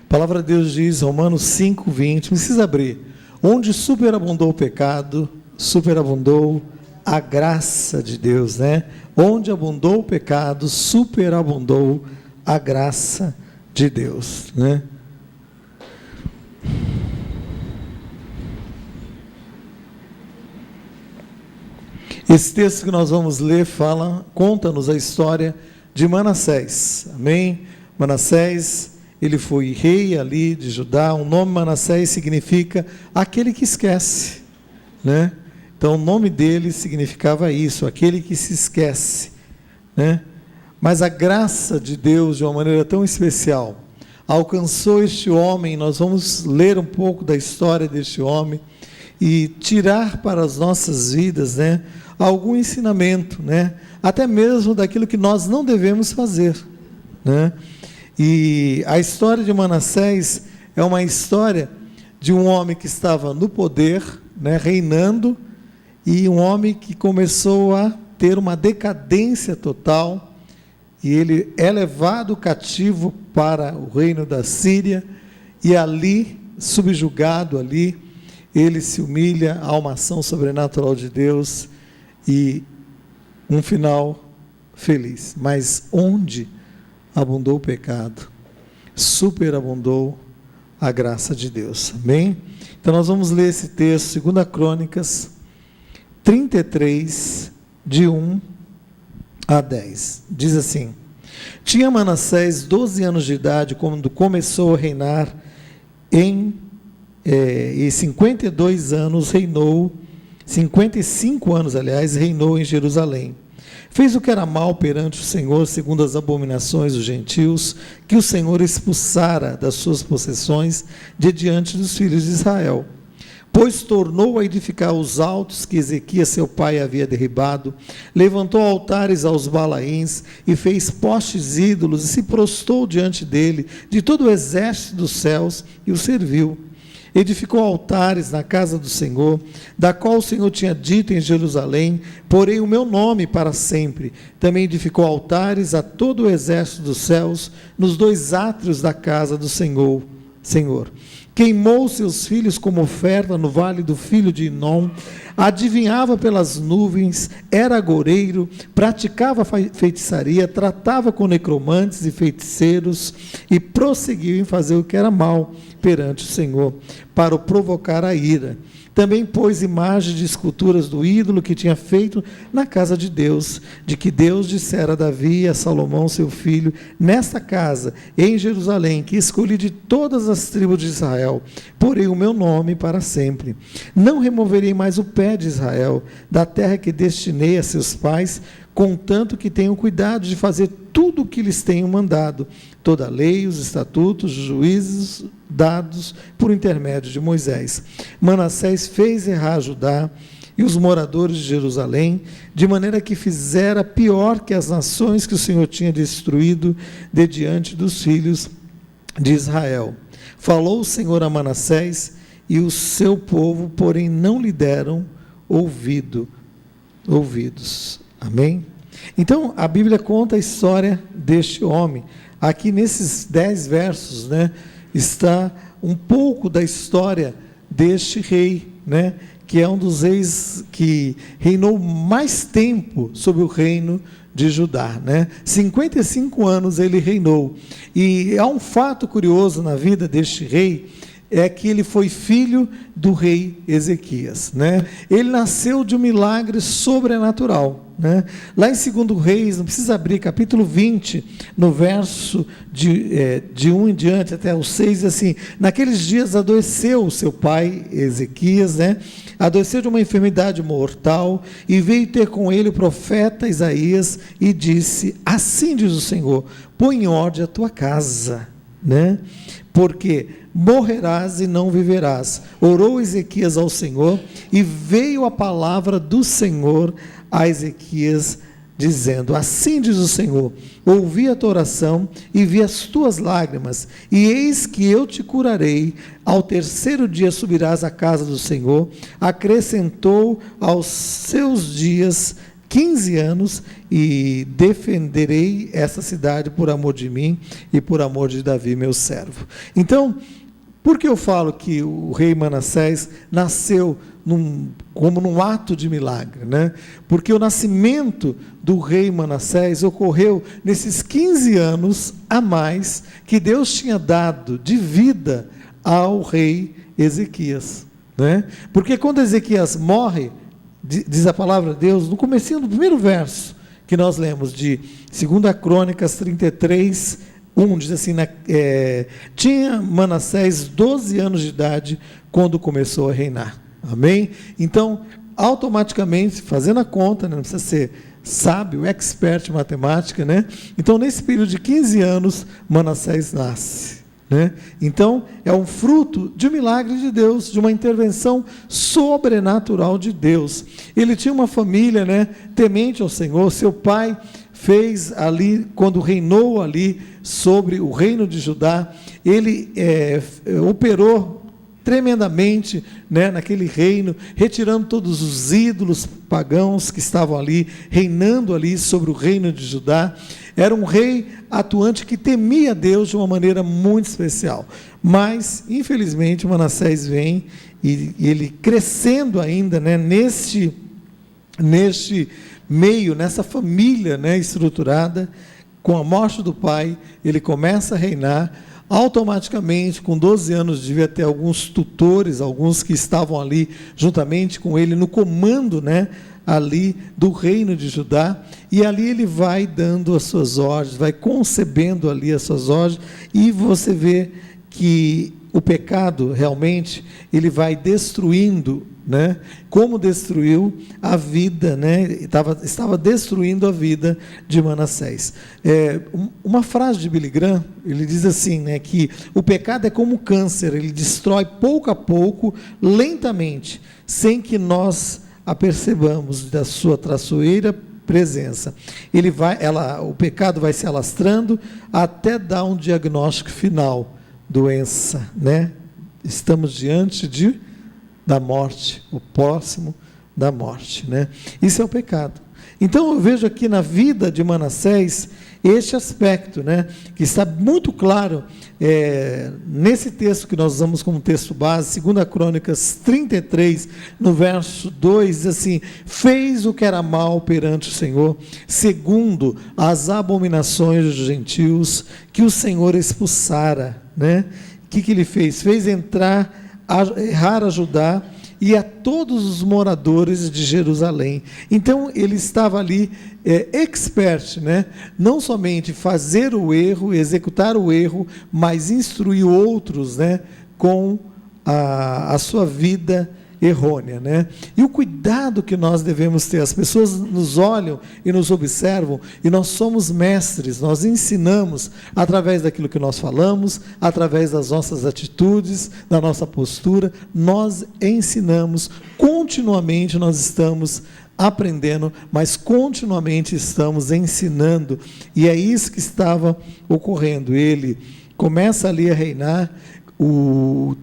A palavra de Deus diz, Romanos 5:20, precisa abrir, onde superabundou o pecado, superabundou a graça de Deus, né? Onde abundou o pecado, superabundou a graça de Deus, né? Esse texto que nós vamos ler conta-nos a história de Manassés, amém? Manassés, ele foi rei ali de Judá. O nome Manassés significa aquele que esquece, né? Então o nome dele significava isso, aquele que se esquece, né? Mas a graça de Deus, de uma maneira tão especial, alcançou este homem. Nós vamos ler um pouco da história deste homem e tirar para as nossas vidas, né, algum ensinamento, né, até mesmo daquilo que nós não devemos fazer, né? E a história de Manassés é uma história de um homem que estava no poder, né, reinando, e um homem que começou a ter uma decadência total, e ele é levado cativo para o reino da Síria, e ali, subjugado ali, ele se humilha a uma ação sobrenatural de Deus, e um final feliz. Mas onde abundou o pecado, superabundou a graça de Deus, amém? Então nós vamos ler esse texto, 2 Crônicas 33, de 1 a 10, diz assim: tinha Manassés 12 anos de idade quando começou a reinar, e 52 anos reinou, 55 anos, aliás, reinou em Jerusalém. Fez o que era mal perante o Senhor, segundo as abominações dos gentios, que o Senhor expulsara das suas possessões de diante dos filhos de Israel. Pois tornou a edificar os altos que Ezequias seu pai havia derribado, levantou altares aos Balaíns, e fez postes ídolos, e se prostrou diante dele, de todo o exército dos céus, e o serviu. Edificou altares na casa do Senhor, da qual o Senhor tinha dito em Jerusalém: porém o meu nome para sempre. Também edificou altares a todo o exército dos céus, nos 2 átrios da casa do Senhor. Queimou seus filhos como oferta no vale do filho de Inom, adivinhava pelas nuvens, era agoureiro, praticava feitiçaria, tratava com necromantes e feiticeiros, e prosseguiu em fazer o que era mal perante o Senhor, para o provocar a ira. Também pôs imagens de esculturas do ídolo que tinha feito na casa de Deus, de que Deus dissera a Davi e a Salomão seu filho: nesta casa, em Jerusalém, que escolhi de todas as tribos de Israel, porei o meu nome para sempre. Não removerei mais o pé de Israel, da terra que destinei a seus pais, contanto que tenham cuidado de fazer tudo o que lhes tenho mandado, toda a lei, os estatutos, os juízos dados por intermédio de Moisés. Manassés fez errar Judá e os moradores de Jerusalém, de maneira que fizera pior que as nações que o Senhor tinha destruído de diante dos filhos de Israel. Falou o Senhor a Manassés e o seu povo, porém não lhe deram ouvidos. Amém? Então, a Bíblia conta a história deste homem. Aqui nesses 10 versos, né, está um pouco da história deste rei, né, que é um dos reis que reinou mais tempo sobre o reino de Judá, né? 55 anos ele reinou. E há um fato curioso na vida deste rei, é que ele foi filho do rei Ezequias, né? Ele nasceu de um milagre sobrenatural, né? Lá em 2 Reis, não precisa abrir, capítulo 20, no verso de 1 em diante até o 6, assim: naqueles dias adoeceu o seu pai Ezequias, né? Adoeceu de uma enfermidade mortal, e veio ter com ele o profeta Isaías, e disse: assim diz o Senhor, põe em ordem a tua casa, né? Porque morrerás e não viverás. Orou Ezequias ao Senhor, e veio a palavra do Senhor a Ezequias, dizendo: assim diz o Senhor, ouvi a tua oração e vi as tuas lágrimas, e eis que eu te curarei. Ao 3º dia subirás à casa do Senhor. Acrescentou aos seus dias 15 anos e defenderei essa cidade por amor de mim e por amor de Davi, meu servo. Então, por que eu falo que o rei Manassés nasceu como num ato de milagre, né? Porque o nascimento do rei Manassés ocorreu nesses 15 anos a mais que Deus tinha dado de vida ao rei Ezequias, né? Porque quando Ezequias morre, diz a palavra de Deus, no comecinho do primeiro verso que nós lemos, de 2 Crônicas 33, 1, diz assim, tinha Manassés 12 anos de idade quando começou a reinar. Amém? Então, automaticamente, fazendo a conta, não precisa ser sábio, expert em matemática, né? Então, nesse período de 15 anos, Manassés nasce, né? Então, é um fruto de um milagre de Deus, de uma intervenção sobrenatural de Deus. Ele tinha uma família, né, temente ao Senhor. Seu pai fez ali, quando reinou ali sobre o reino de Judá, ele operou tremendamente, né, naquele reino, retirando todos os ídolos pagãos que estavam ali, reinando ali sobre o reino de Judá. Era um rei atuante que temia Deus de uma maneira muito especial. Mas, infelizmente, Manassés vem e ele crescendo ainda, né, neste meio, nessa família, né, estruturada, com a morte do pai, ele começa a reinar. Automaticamente, com 12 anos, devia ter alguns tutores, alguns que estavam ali juntamente com ele no comando, né, ali do reino de Judá, e ali ele vai dando as suas ordens, vai concebendo ali as suas ordens, e você vê que o pecado realmente ele vai destruindo, né? Como destruiu a vida, né? Estava destruindo a vida de Manassés. Uma frase de Billy Graham, ele diz assim, né, que o pecado é como câncer, ele destrói pouco a pouco, lentamente, sem que nós a percebamos da sua traiçoeira presença. O pecado vai se alastrando até dar um diagnóstico final, doença, né? Estamos diante da morte, o próximo da morte, né? Isso é o pecado. Então eu vejo aqui na vida de Manassés este aspecto, né, que está muito claro nesse texto que nós usamos como texto base, 2 Crônicas 33, no verso 2, diz assim: fez o que era mal perante o Senhor, segundo as abominações dos gentios que o Senhor expulsara, né? O que ele fez? Fez errar a Judá e a todos os moradores de Jerusalém. Então ele estava ali expert, né? Não somente fazer o erro, executar o erro, mas instruir outros, né, com a sua vida errônea, né? E o cuidado que nós devemos ter, as pessoas nos olham e nos observam, e nós somos mestres, nós ensinamos através daquilo que nós falamos, através das nossas atitudes, da nossa postura, nós ensinamos, continuamente nós estamos aprendendo, mas continuamente estamos ensinando, e é isso que estava ocorrendo. Ele começa ali a reinar, o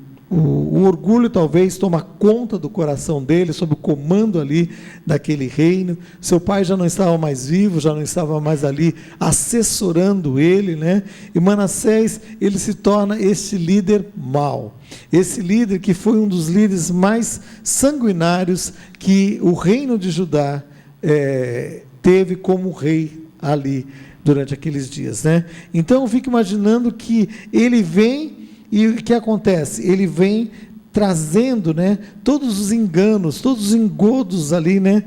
orgulho talvez toma conta do coração dele, sob o comando ali daquele reino. Seu pai já não estava mais vivo, já não estava mais ali assessorando ele, né? E Manassés, ele se torna esse líder mau, esse líder que foi um dos líderes mais sanguinários que o reino de Judá teve como rei ali durante aqueles dias, né? Então eu fico imaginando que ele vem. E o que acontece? Ele vem trazendo, né, todos os enganos, todos os engodos ali, né,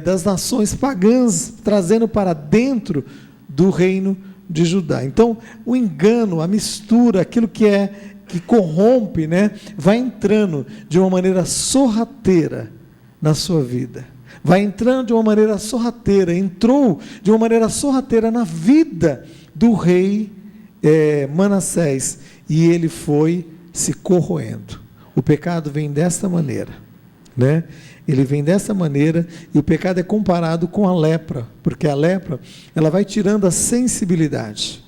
das nações pagãs, trazendo para dentro do reino de Judá. Então, o engano, a mistura, aquilo que corrompe, né, vai entrando de uma maneira sorrateira na sua vida. Vai entrando de uma maneira sorrateira, entrou de uma maneira sorrateira na vida do rei Manassés, e ele foi se corroendo. O pecado vem desta maneira, né? Ele vem dessa maneira, e o pecado é comparado com a lepra, porque a lepra, ela vai tirando a sensibilidade,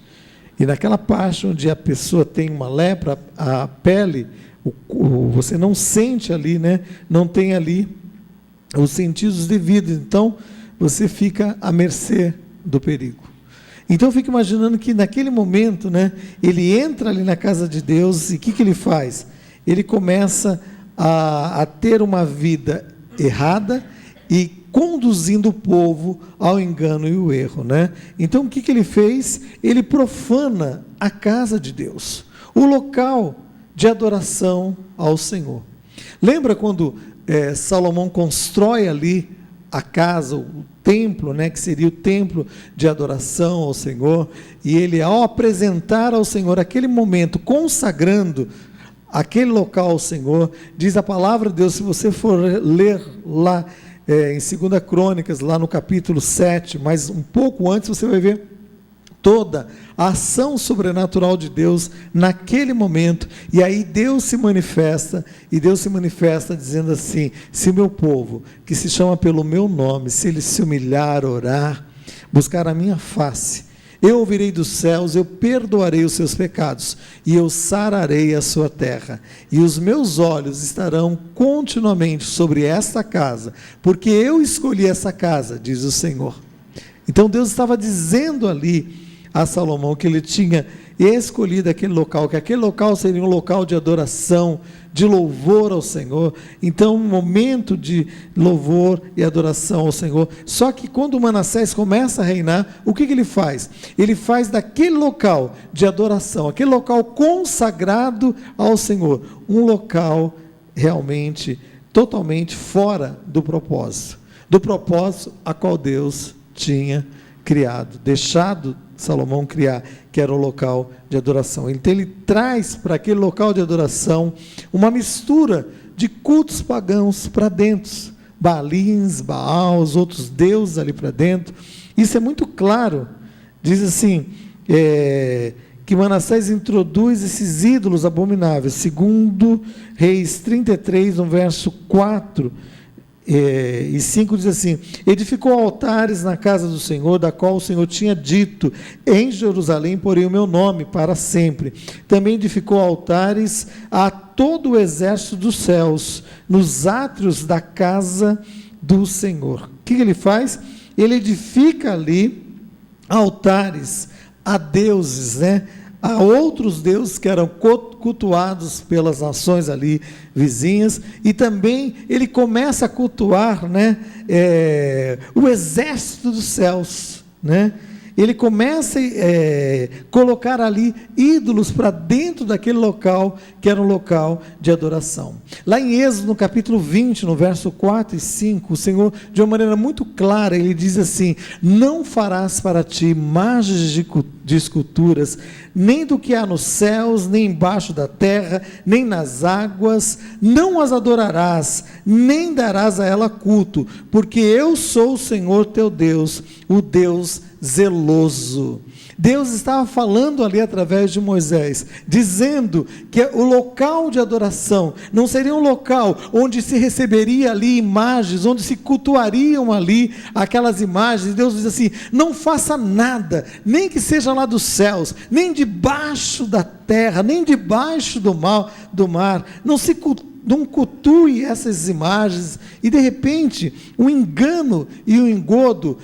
e naquela parte onde a pessoa tem uma lepra, a pele, você não sente ali, né? Não tem ali os sentidos devidos. Então você fica à mercê do perigo. Então eu fico imaginando que naquele momento, né, ele entra ali na casa de Deus e o que ele faz? Ele começa a ter uma vida errada e conduzindo o povo ao engano e o erro, né? Então o que ele fez? Ele profana a casa de Deus, o local de adoração ao Senhor. Lembra quando Salomão constrói ali a casa, o templo, né, que seria o templo de adoração ao Senhor, e ele, ao apresentar ao Senhor aquele momento, consagrando aquele local ao Senhor, diz a palavra de Deus, se você for ler lá em 2 Crônicas, lá no capítulo 7, mas um pouco antes, você vai ver toda a ação sobrenatural de Deus naquele momento, e aí Deus se manifesta, e Deus se manifesta dizendo assim: se meu povo, que se chama pelo meu nome, se ele se humilhar, orar, buscar a minha face, eu ouvirei dos céus, eu perdoarei os seus pecados, e eu sararei a sua terra, e os meus olhos estarão continuamente sobre esta casa, porque eu escolhi essa casa, diz o Senhor. Então Deus estava dizendo ali a Salomão que ele tinha escolhido aquele local, que aquele local seria um local de adoração, de louvor ao Senhor. Então um momento de louvor e adoração ao Senhor. Só que quando Manassés começa a reinar, o que ele faz? Ele faz daquele local de adoração, aquele local consagrado ao Senhor, um local realmente, totalmente fora do propósito a qual Deus tinha criado, deixado Salomão criar, que era o local de adoração. Então ele traz para aquele local de adoração uma mistura de cultos pagãos para dentro, Baalins, Baals, outros deuses ali para dentro. Isso é muito claro. Diz assim, que Manassés introduz esses ídolos abomináveis, segundo Reis 33, no verso 4 e 5 diz assim: edificou altares na casa do Senhor, da qual o Senhor tinha dito, em Jerusalém porei o meu nome para sempre. Também edificou altares a todo o exército dos céus, nos átrios da casa do Senhor. O que ele faz? Ele edifica ali altares a deuses, né? A outros deuses que eram cultuados pelas nações ali vizinhas, e também ele começa a cultuar, né, o exército dos céus, né? Ele começa a colocar ali ídolos para dentro daquele local, que era um local de adoração. Lá em Êxodo, no capítulo 20, no verso 4 e 5, o Senhor, de uma maneira muito clara, ele diz assim: não farás para ti imagens de esculturas, nem do que há nos céus, nem embaixo da terra, nem nas águas, não as adorarás, nem darás a ela culto, porque eu sou o Senhor teu Deus, o Deus zeloso. Deus estava falando ali através de Moisés, dizendo que o local de adoração não seria um local onde se receberia ali imagens, onde se cultuariam ali aquelas imagens. Deus diz assim: não faça nada, nem que seja lá dos céus, nem debaixo da terra, nem debaixo do mar, não cultue essas imagens. E de repente, um engano e um engodo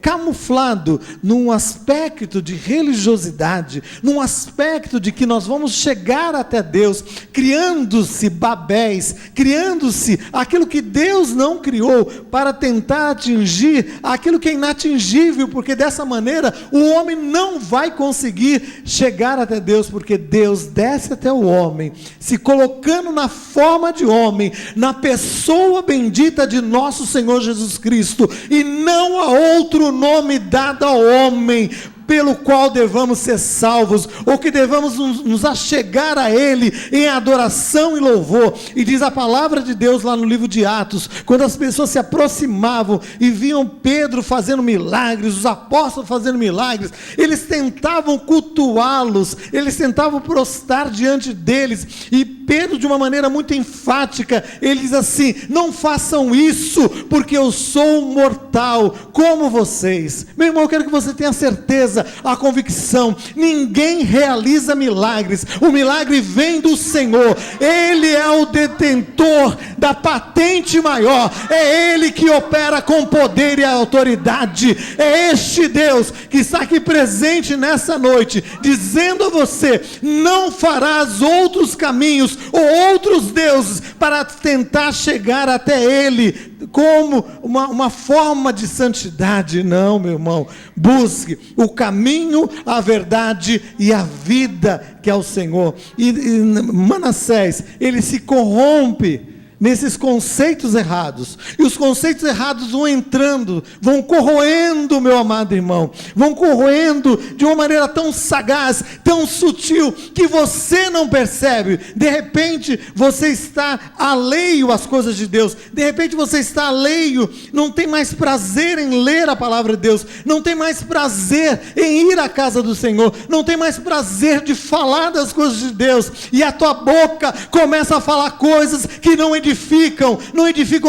camuflado num aspecto de religiosidade, num aspecto de que nós vamos chegar até Deus, criando-se Babéis, criando-se aquilo que Deus não criou, para tentar atingir aquilo que é inatingível, porque dessa maneira o homem não vai conseguir chegar até Deus, porque Deus desce até o homem, se colocando na forma de homem, na pessoa bendita de nosso Senhor Jesus Cristo, e não há outro nome dado ao homem pelo qual devamos ser salvos, ou que devamos nos achegar a Ele em adoração e louvor. E diz a palavra de Deus lá no livro de Atos, quando as pessoas se aproximavam e viam Pedro fazendo milagres, os apóstolos fazendo milagres, eles tentavam cultuá-los, eles tentavam prostrar diante deles, e Pedro, de uma maneira muito enfática, ele diz assim: não façam isso, porque eu sou mortal, como vocês. Meu irmão, eu quero que você tenha certeza, a convicção: ninguém realiza milagres, o milagre vem do Senhor. Ele é o detentor da patente maior, é Ele que opera com poder e autoridade. É este Deus que está aqui presente nessa noite, dizendo a você: não farás outros caminhos ou outros deuses para tentar chegar até Ele como uma forma de santidade. Não, meu irmão, busque o caminho, a verdade e a vida, que é o Senhor. E Manassés, ele se corrompe nesses conceitos errados, e os conceitos errados vão entrando, vão corroendo, meu amado irmão, vão corroendo de uma maneira tão sagaz, tão sutil, que você não percebe. De repente você está alheio às coisas de Deus, de repente você está alheio, não tem mais prazer em ler a palavra de Deus, não tem mais prazer em ir à casa do Senhor, não tem mais prazer de falar das coisas de Deus, e a tua boca começa a falar coisas que não edificam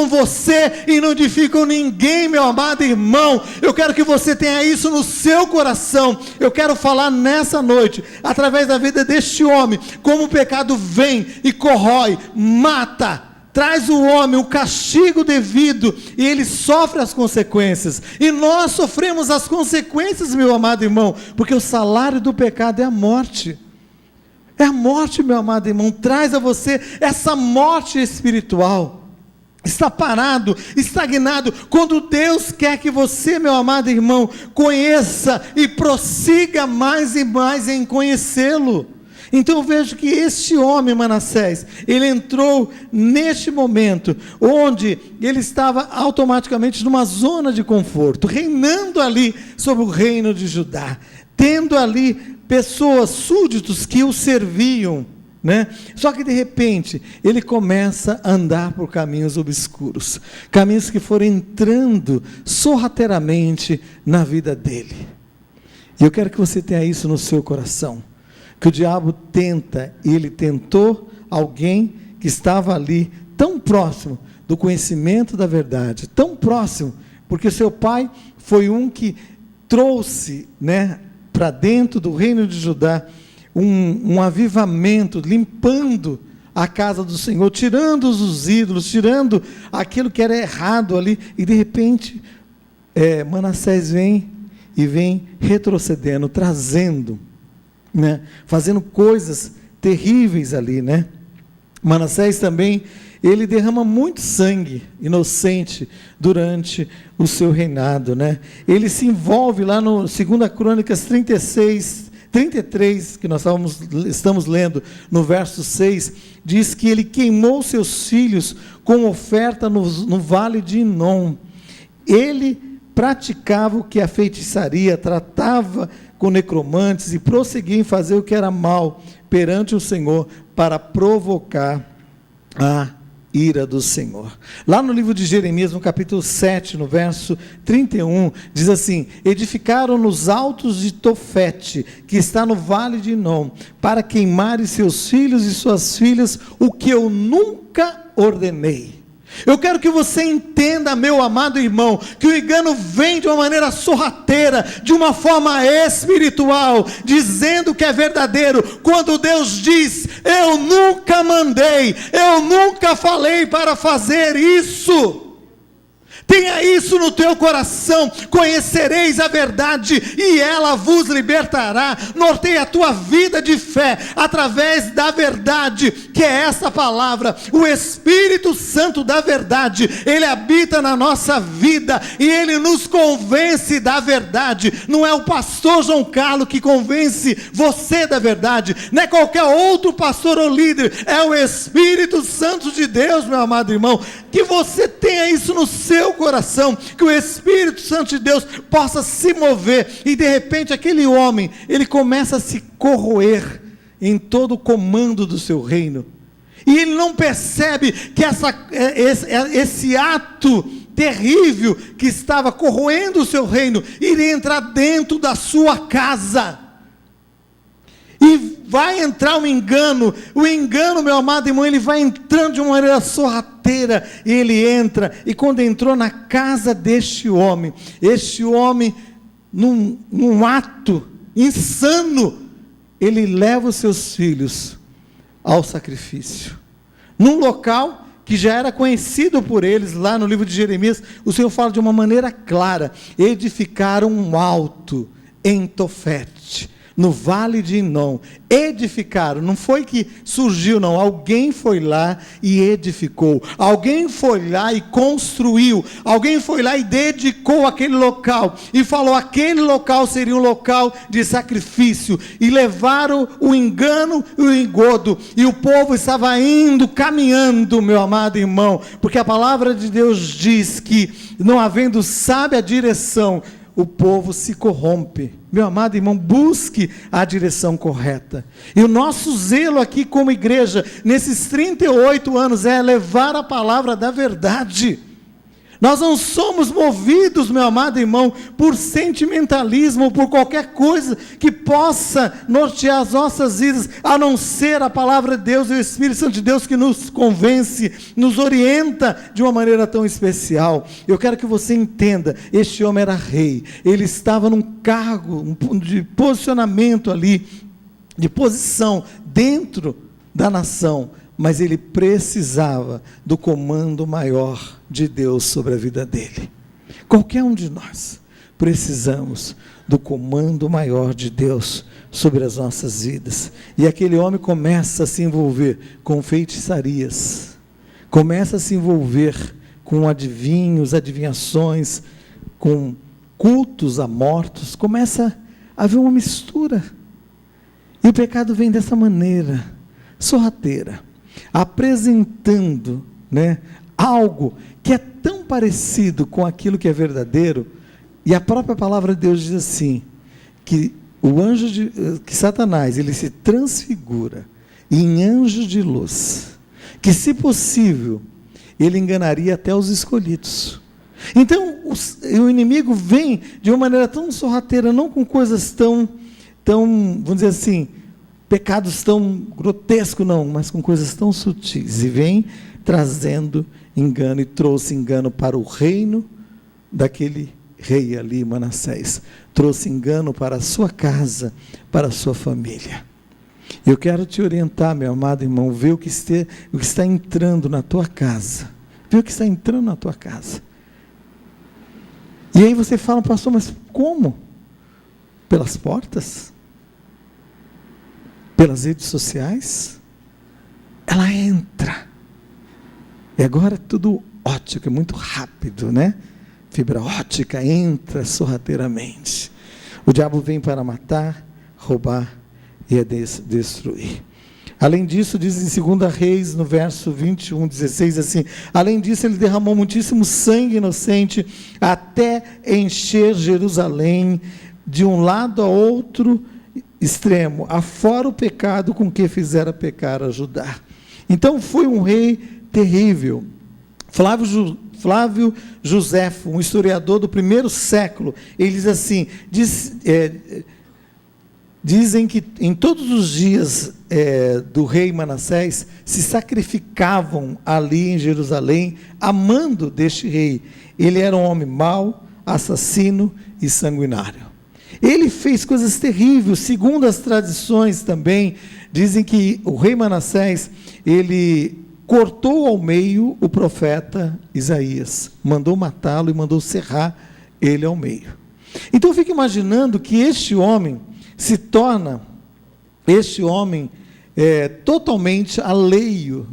você e não edificam ninguém, meu amado irmão. Eu quero que você tenha isso no seu coração. Eu quero falar nessa noite, através da vida deste homem, como o pecado vem e corrói, mata, traz o homem o castigo devido, e ele sofre as consequências, e nós sofremos as consequências, meu amado irmão, porque o salário do pecado é a morte. É a morte, meu amado irmão. Traz a você essa morte espiritual. Está parado, estagnado, quando Deus quer que você, meu amado irmão, conheça e prossiga mais e mais em conhecê-lo. Então eu vejo que este homem, Manassés, ele entrou neste momento, onde ele estava automaticamente numa zona de conforto, reinando ali sobre o reino de Judá, tendo ali pessoas, súditos que o serviam, né? Só que de repente, ele começa a andar por caminhos obscuros, caminhos que foram entrando sorrateiramente na vida dele. E eu quero que você tenha isso no seu coração, que o diabo tenta, e ele tentou alguém que estava ali, tão próximo do conhecimento da verdade, tão próximo, porque seu pai foi um que trouxe, né, para dentro do reino de Judá, um avivamento, limpando a casa do Senhor, tirando os ídolos, tirando aquilo que era errado ali, e de repente, Manassés vem retrocedendo, trazendo, né, fazendo coisas terríveis ali, né? Manassés também, ele derrama muito sangue inocente durante o seu reinado, né? Ele se envolve lá no 2 Crônicas 33, que nós estamos lendo no verso 6, diz que ele queimou seus filhos com oferta no vale de Inom. Ele praticava o que a feitiçaria, tratava com necromantes e prosseguia em fazer o que era mal perante o Senhor, para provocar a ira do Senhor. Lá no livro de Jeremias, no capítulo 7, no verso 31, diz assim: edificaram nos altos de Tofete, que está no vale de Inom, para queimarem seus filhos e suas filhas, o que eu nunca ordenei. Eu quero que você entenda, meu amado irmão, que o engano vem de uma maneira sorrateira, de uma forma espiritual, dizendo que é verdadeiro, quando Deus diz: eu nunca mandei, eu nunca falei para fazer isso. Tenha isso no teu coração: conhecereis a verdade e ela vos libertará. Norteia a tua vida de fé através da verdade, que é essa palavra. O Espírito Santo da verdade, ele habita na nossa vida e ele nos convence da verdade. Não é o pastor João Carlos que convence você da verdade, não é qualquer outro pastor ou líder, é o Espírito Santo de Deus, meu amado irmão. Que você tenha isso no seu coração, que o Espírito Santo de Deus possa se mover, e de repente aquele homem, ele começa a se corroer em todo o comando do seu reino, e ele não percebe que esse ato terrível que estava corroendo o seu reino, iria entrar dentro da sua casa. E vai entrar o engano, meu amado irmão, ele vai entrando de uma maneira sorrateira, e ele entra, e quando entrou na casa deste homem, num ato insano, ele leva os seus filhos ao sacrifício, num local que já era conhecido por eles. Lá no livro de Jeremias, o Senhor fala de uma maneira clara: edificaram um alto em Tofete, no vale de Inom. Edificaram, não foi que surgiu não, alguém foi lá e edificou, alguém foi lá e construiu, alguém foi lá e dedicou aquele local, e falou: aquele local seria um local de sacrifício, e levaram o engano e o engodo, e o povo estava indo, caminhando, meu amado irmão, porque a palavra de Deus diz que, não havendo sábia direção, o povo se corrompe. Meu amado irmão, busque a direção correta. E o nosso zelo aqui como igreja, nesses 38 anos, é levar a palavra da verdade. Nós não somos movidos, meu amado irmão, por sentimentalismo, por qualquer coisa que possa nortear as nossas vidas, a não ser a palavra de Deus e o Espírito Santo de Deus, que nos convence, nos orienta de uma maneira tão especial. Eu quero que você entenda, este homem era rei, ele estava num cargo de posicionamento ali, de posição dentro da nação, mas ele precisava do comando maior de Deus sobre a vida dele. Qualquer um de nós precisamos do comando maior de Deus sobre as nossas vidas. E aquele homem começa a se envolver com feitiçarias, começa a se envolver com adivinhos, adivinhações, com cultos a mortos, começa a haver uma mistura. E o pecado vem dessa maneira, sorrateira, apresentando, algo que é tão parecido com aquilo que é verdadeiro. E a própria palavra de Deus diz assim, que que Satanás, ele se transfigura em anjo de luz, que, se possível, ele enganaria até os escolhidos. Então o inimigo vem de uma maneira tão sorrateira, não com coisas tão, vamos dizer assim, pecados tão grotescos, não, mas com coisas tão sutis, e vem trazendo engano, e trouxe engano para o reino daquele rei ali, Manassés, trouxe engano para a sua casa, para a sua família. Eu quero te orientar, meu amado irmão, ver o que está entrando na tua casa, ver o que está entrando na tua casa. E aí você fala: pastor, mas como? Pelas portas? Pelas redes sociais? Ela entra. E agora é tudo ótico, é muito rápido, Fibra ótica entra sorrateiramente. O diabo vem para matar, roubar e destruir. Além disso, diz em 2 Reis, no verso 21, 16, assim: além disso, ele derramou muitíssimo sangue inocente, até encher Jerusalém, de um lado a outro extremo, afora o pecado com que fizera pecar a Judá. Então foi um rei terrível. Flávio Joséfo, um historiador do primeiro século, ele diz assim, dizem que em todos os dias do rei Manassés, se sacrificavam ali em Jerusalém, amando deste rei. Ele era um homem mau, assassino e sanguinário. Ele fez coisas terríveis, segundo as tradições também, dizem que o rei Manassés, ele cortou ao meio o profeta Isaías, mandou matá-lo e mandou serrar ele ao meio. Então eu fico imaginando que este homem se torna, totalmente alheio,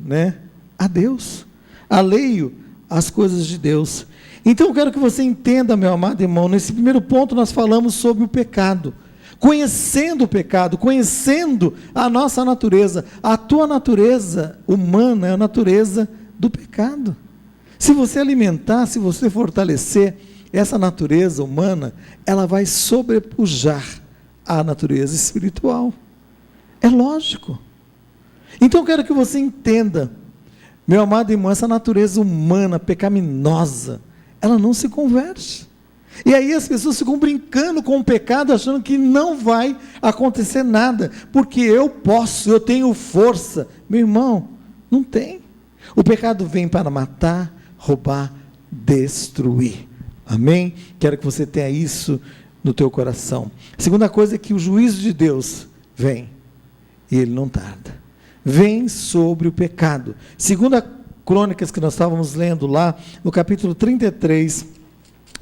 a Deus, alheio às coisas de Deus. Então eu quero que você entenda, meu amado irmão, nesse primeiro ponto nós falamos sobre o pecado, conhecendo o pecado, conhecendo a nossa natureza. A tua natureza humana é a natureza do pecado. Se você alimentar, se você fortalecer essa natureza humana, ela vai sobrepujar a natureza espiritual. É lógico. Então eu quero que você entenda, meu amado irmão, essa natureza humana pecaminosa, ela não se converte. E aí as pessoas ficam brincando com o pecado, achando que não vai acontecer nada, porque eu posso, eu tenho força. Meu irmão, não tem. O pecado vem para matar, roubar, destruir. Amém? Quero que você tenha isso no teu coração. A segunda coisa é que o juízo de Deus vem, e ele não tarda. Vem sobre o pecado. Segunda Crônicas, que nós estávamos lendo lá, no capítulo 33,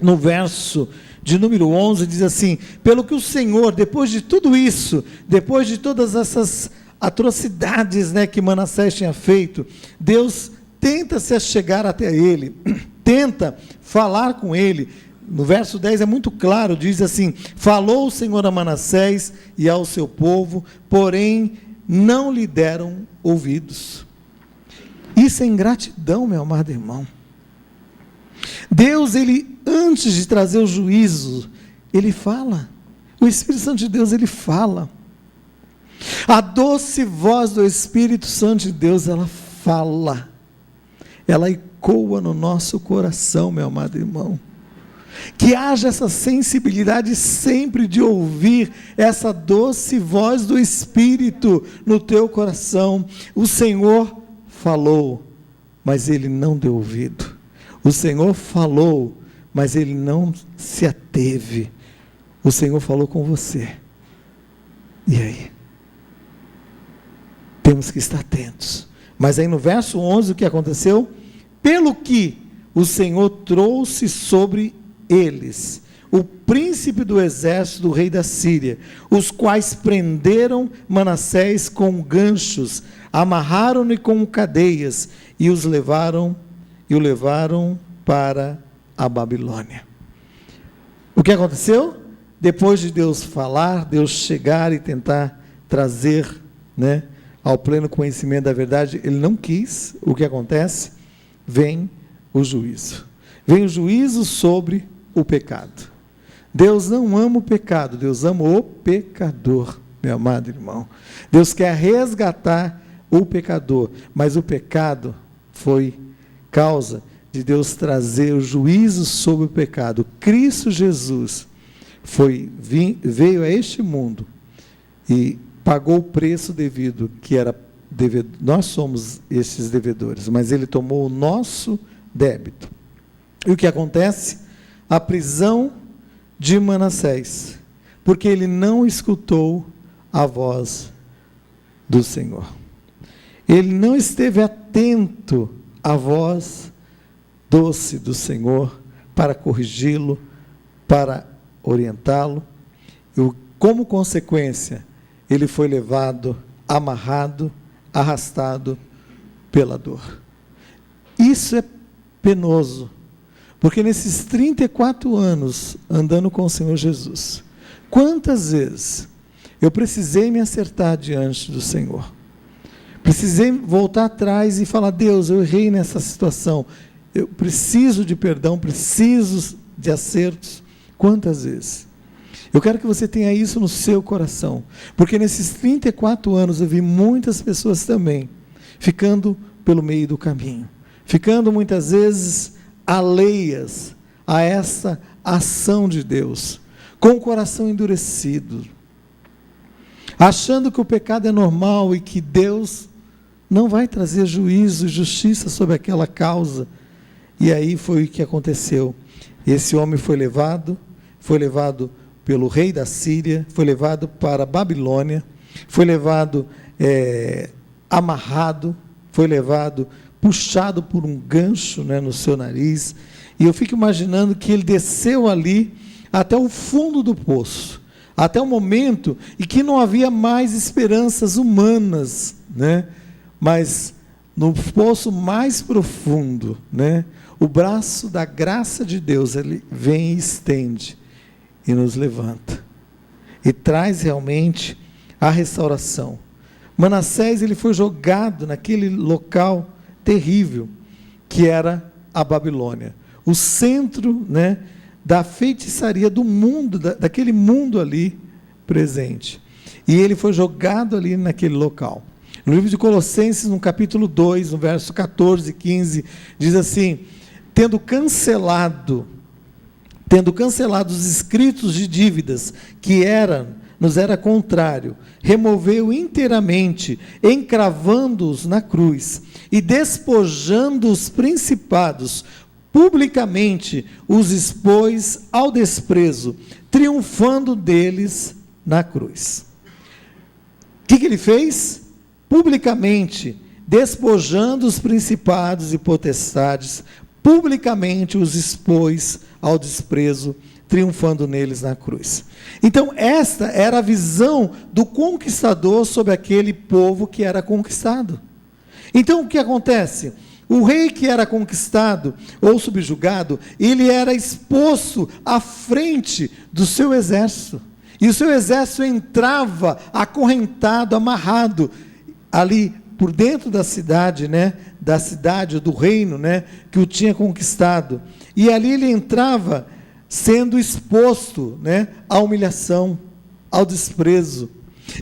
no verso de número 11, diz assim: pelo que o Senhor, depois de tudo isso, depois de todas essas atrocidades, né, que Manassés tinha feito, Deus tenta se achegar até ele, tenta falar com ele. No verso 10 é muito claro, diz assim: falou o Senhor a Manassés e ao seu povo, porém não lhe deram ouvidos. Isso é ingratidão, meu amado irmão. Deus, ele, antes de trazer o juízo, ele fala. O Espírito Santo de Deus, ele fala. A doce voz do Espírito Santo de Deus, ela fala. Ela ecoa no nosso coração, meu amado irmão. Que haja essa sensibilidade sempre de ouvir essa doce voz do Espírito no teu coração. O Senhor falou, mas ele não deu ouvido. O Senhor falou, mas ele não se ateve. O Senhor falou com você. E aí? Temos que estar atentos. Mas aí no verso 11, o que aconteceu? Pelo que o Senhor trouxe sobre eles o príncipe do exército do rei da Síria, os quais prenderam Manassés com ganchos, amarraram-no com cadeias e o levaram para a Babilônia. O que aconteceu? Depois de Deus falar, Deus chegar e tentar trazer, né, ao pleno conhecimento da verdade, ele não quis. O que acontece? Vem o juízo. Vem o juízo sobre o pecado. Deus não ama o pecado, Deus ama o pecador, meu amado irmão. Deus quer resgatar o pecador, mas o pecado foi causa de Deus trazer o juízo sobre o pecado. Cristo Jesus veio a este mundo e pagou o preço devido, que era devido. Nós somos esses devedores, mas ele tomou o nosso débito. E o que acontece? A prisão de Manassés, porque ele não escutou a voz do Senhor. Ele não esteve atento à voz doce do Senhor para corrigi-lo, para orientá-lo. E como consequência, ele foi levado, amarrado, arrastado pela dor. Isso é penoso, porque nesses 34 anos andando com o Senhor Jesus, quantas vezes eu precisei me acertar diante do Senhor? Precisei voltar atrás e falar: Deus, eu errei nessa situação, eu preciso de perdão, preciso de acertos. Quantas vezes? Eu quero que você tenha isso no seu coração, porque nesses 34 anos eu vi muitas pessoas também ficando pelo meio do caminho, ficando muitas vezes alheias a essa ação de Deus, com o coração endurecido, achando que o pecado é normal e que Deus não vai trazer juízo e justiça sobre aquela causa. E aí foi o que aconteceu. Esse homem foi levado pelo rei da Síria, foi levado para a Babilônia, foi levado amarrado, foi levado, puxado por um gancho, né, no seu nariz. E eu fico imaginando que ele desceu ali até o fundo do poço, até o momento em que não havia mais esperanças humanas, né? Mas no poço mais profundo, né, o braço da graça de Deus, ele vem e estende e nos levanta e traz realmente a restauração. Manassés, ele foi jogado naquele local terrível que era a Babilônia, o centro, né, da feitiçaria do mundo, daquele mundo ali presente. E ele foi jogado ali naquele local. No livro de Colossenses, no capítulo 2, no verso 14 e 15, diz assim: tendo cancelado tendo cancelado os escritos de dívidas que nos era contrário, removeu inteiramente, encravando-os na cruz, e despojando os principados, publicamente os expôs ao desprezo, triunfando deles na cruz. O que ele fez? Publicamente, despojando os principados e potestades, publicamente os expôs ao desprezo, triunfando neles na cruz. Então, esta era a visão do conquistador sobre aquele povo que era conquistado. Então, o que acontece? O rei que era conquistado ou subjugado, ele era exposto à frente do seu exército. E o seu exército entrava acorrentado, amarrado, ali por dentro da cidade, do reino, que o tinha conquistado. E ali ele entrava sendo exposto, à humilhação, ao desprezo.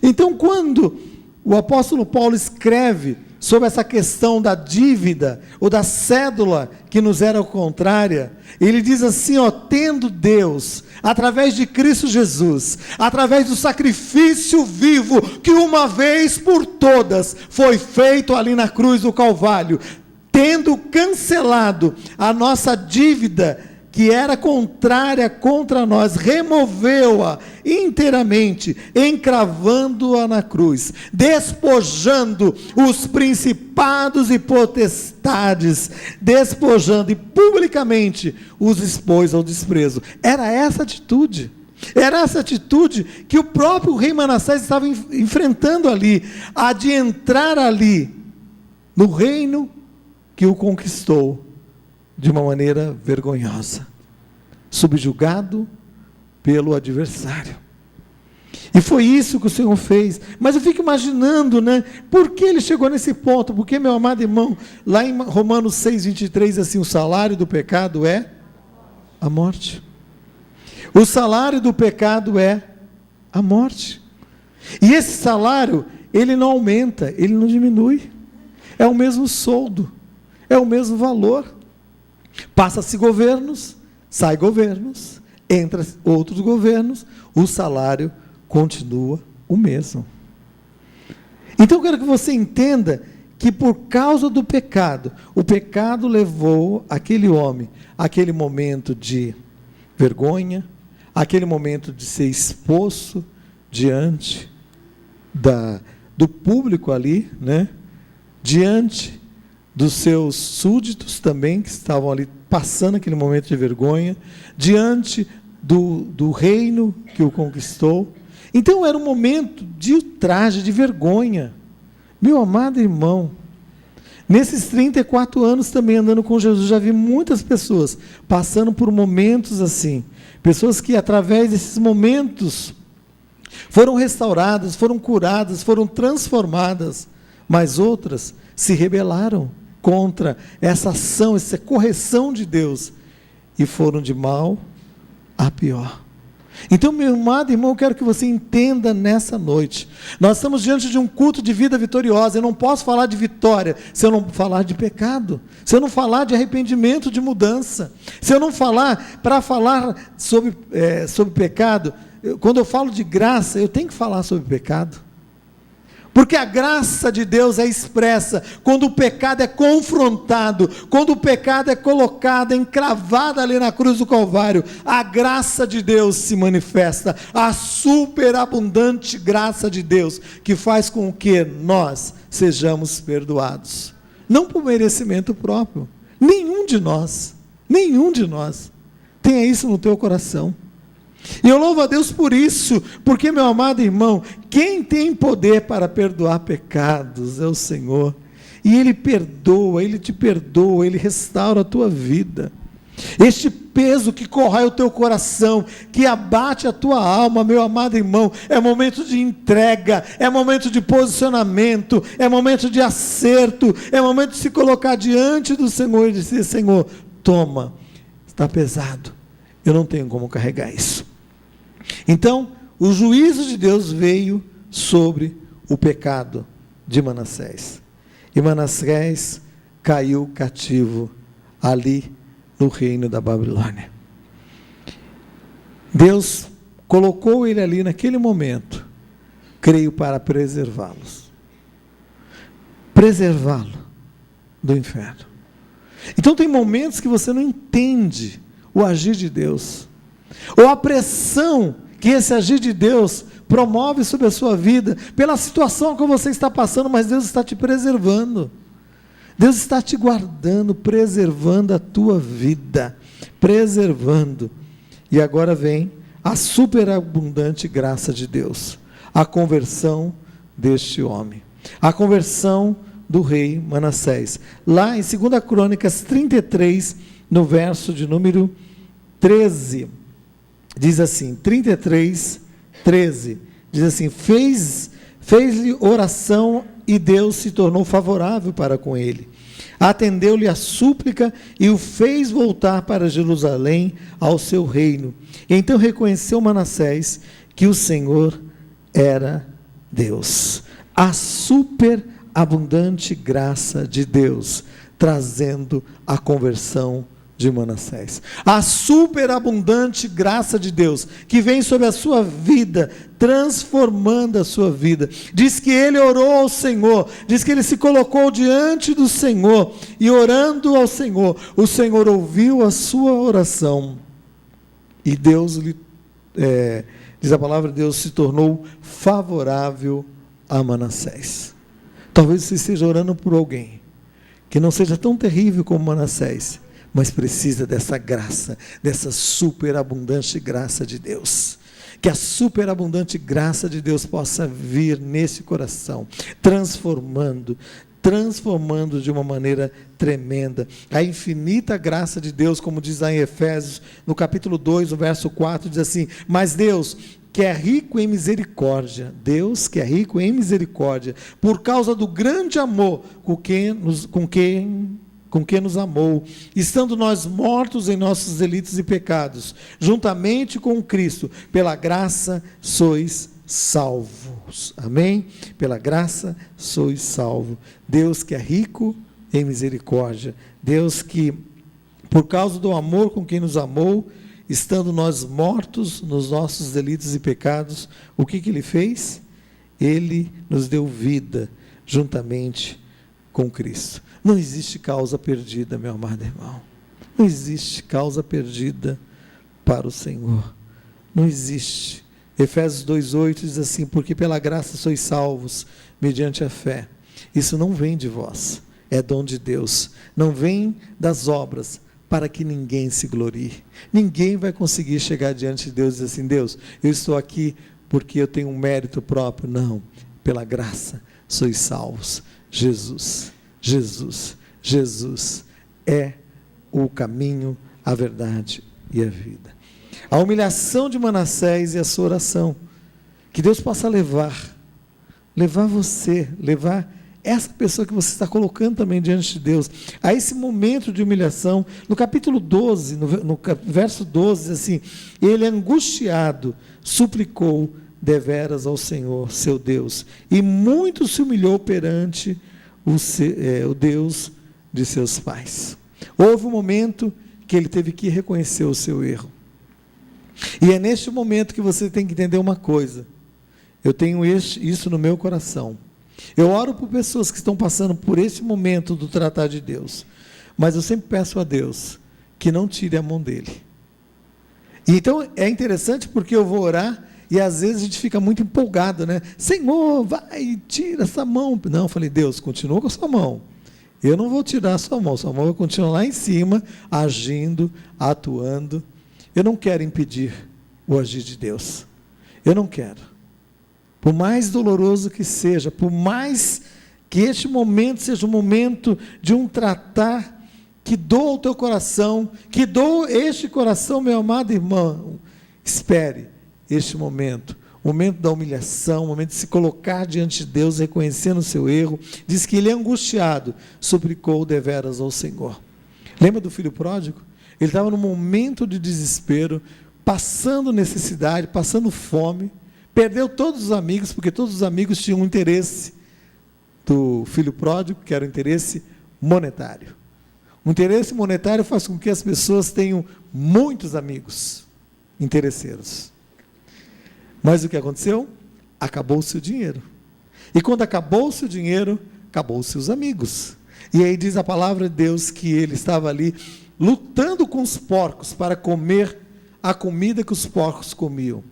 Então, quando o apóstolo Paulo escreve sobre essa questão da dívida, ou da cédula que nos era contrária, ele diz assim, tendo Deus, através de Cristo Jesus, através do sacrifício vivo, que uma vez por todas, foi feito ali na cruz do Calvário, tendo cancelado a nossa dívida, que era contrária contra nós, removeu-a inteiramente, encravando-a na cruz, despojando os principados e potestades, despojando e publicamente os expôs ao desprezo. Era essa atitude que o próprio rei Manassés estava enfrentando ali, a de entrar ali, no reino que o conquistou, de uma maneira vergonhosa, subjugado pelo adversário. E foi isso que o Senhor fez. Mas eu fico imaginando, por que ele chegou nesse ponto? Porque, meu amado irmão, lá em Romanos 6:23, assim, o salário do pecado é a morte. O salário do pecado é a morte. E esse salário, ele não aumenta, ele não diminui. É o mesmo soldo, é o mesmo valor. Passa-se governos, sai governos, entra outros governos, o salário continua o mesmo. Então eu quero que você entenda que por causa do pecado, o pecado levou aquele homem àquele momento de vergonha, aquele momento de ser exposto diante do público ali, diante dos seus súditos também, que estavam ali passando aquele momento de vergonha, diante do reino que o conquistou. Então era um momento de ultraje, de vergonha. Meu amado irmão, nesses 34 anos também andando com Jesus, já vi muitas pessoas passando por momentos assim, pessoas que através desses momentos foram restauradas, foram curadas, foram transformadas, mas outras se rebelaram contra essa ação, essa correção de Deus, e foram de mal a pior. Então, meu amado irmão, eu quero que você entenda nessa noite, nós estamos diante de um culto de vida vitoriosa. Eu não posso falar de vitória se eu não falar de pecado, se eu não falar de arrependimento, de mudança, se eu não falar, para falar sobre pecado, quando eu falo de graça, eu tenho que falar sobre pecado. Porque a graça de Deus é expressa quando o pecado é confrontado, quando o pecado é colocado, encravado ali na cruz do Calvário, a graça de Deus se manifesta, a superabundante graça de Deus, que faz com que nós sejamos perdoados. Não por merecimento próprio, nenhum de nós, tenha isso no teu coração. E eu louvo a Deus por isso, porque, meu amado irmão, quem tem poder para perdoar pecados é o Senhor, e Ele perdoa, Ele te perdoa, Ele restaura a tua vida. Este peso que corrói o teu coração, que abate a tua alma, meu amado irmão, é momento de entrega, é momento de posicionamento, é momento de acerto, é momento de se colocar diante do Senhor e dizer: Senhor, toma, está pesado, eu não tenho como carregar isso. Então, o juízo de Deus veio sobre o pecado de Manassés. E Manassés caiu cativo ali no reino da Babilônia. Deus colocou ele ali naquele momento, creio, para preservá-los. Preservá-lo do inferno. Então tem momentos que você não entende o agir de Deus, ou a pressão que esse agir de Deus promove sobre a sua vida, pela situação que você está passando, mas Deus está te preservando, Deus está te guardando, preservando a tua vida, preservando. E agora vem a superabundante graça de Deus, a conversão deste homem, a conversão do rei Manassés. Lá em 2 Crônicas 33, no verso de número 13, diz assim, 33, 13, diz assim, fez-lhe oração e Deus se tornou favorável para com ele. Atendeu-lhe a súplica e o fez voltar para Jerusalém ao seu reino. Então reconheceu Manassés que o Senhor era Deus. A superabundante graça de Deus, trazendo a conversão de Manassés. A superabundante graça de Deus, que vem sobre a sua vida, transformando a sua vida. Diz que ele orou ao Senhor, diz que ele se colocou diante do Senhor, e orando ao Senhor, o Senhor ouviu a sua oração, e Deus lhe, diz a palavra de Deus, se tornou favorável a Manassés. Talvez você esteja orando por alguém, que não seja tão terrível como Manassés, mas precisa dessa graça, dessa superabundante graça de Deus. Que a superabundante graça de Deus possa vir nesse coração, transformando de uma maneira tremenda. A infinita graça de Deus, como diz lá em Efésios, no capítulo 2, o verso 4, diz assim, mas Deus, que é rico em misericórdia, Deus que é rico em misericórdia, por causa do grande amor com que nos amou, estando nós mortos em nossos delitos e pecados, juntamente com Cristo, pela graça sois salvos. Amém? Pela graça sois salvos. Deus que é rico em misericórdia, Deus que, por causa do amor com quem nos amou, estando nós mortos nos nossos delitos e pecados, o que Ele fez? Ele nos deu vida, juntamente com Cristo. Não existe causa perdida, meu amado irmão. Não existe causa perdida para o Senhor. Não existe. Efésios 2,8 diz assim, porque pela graça sois salvos, mediante a fé. Isso não vem de vós, é dom de Deus. Não vem das obras, para que ninguém se glorie. Ninguém vai conseguir chegar diante de Deus e dizer assim, Deus, eu estou aqui porque eu tenho um mérito próprio. Não, pela graça sois salvos. Jesus é o caminho, a verdade e a vida. A humilhação de Manassés e a sua oração, que Deus possa levar você, levar essa pessoa que você está colocando também diante de Deus, a esse momento de humilhação. No capítulo 12, no verso 12, diz assim, ele angustiado suplicou deveras ao Senhor, seu Deus, e muito se humilhou perante o Deus de seus pais. Houve um momento que ele teve que reconhecer o seu erro, e é neste momento que você tem que entender uma coisa. Eu tenho isso no meu coração. Eu oro por pessoas que estão passando por esse momento do tratar de Deus, mas eu sempre peço a Deus que não tire a mão dele. E então é interessante porque eu vou orar e às vezes a gente fica muito empolgado, né? Senhor, vai, tira essa mão. Não, eu falei, Deus, continua com a sua mão. Eu não vou tirar a sua mão vai continuar lá em cima, agindo, atuando. Eu não quero impedir o agir de Deus. Eu não quero. Por mais doloroso que seja, por mais que este momento seja um momento de um tratar que doa o teu coração, que doa este coração, meu amado irmão, espere este momento, o momento da humilhação, o momento de se colocar diante de Deus, reconhecendo o seu erro. Diz que ele, angustiado, suplicou deveras ao Senhor. Lembra do filho pródigo? Ele estava num momento de desespero, passando necessidade, passando fome, perdeu todos os amigos, porque todos os amigos tinham um interesse do filho pródigo, que era o interesse monetário. O interesse monetário faz com que as pessoas tenham muitos amigos. interesseiros. Mas o que aconteceu? Acabou-se o dinheiro. E quando acabou-se o dinheiro, acabou-se os amigos. E aí diz a palavra de Deus que ele estava ali lutando com os porcos para comer a comida que os porcos comiam.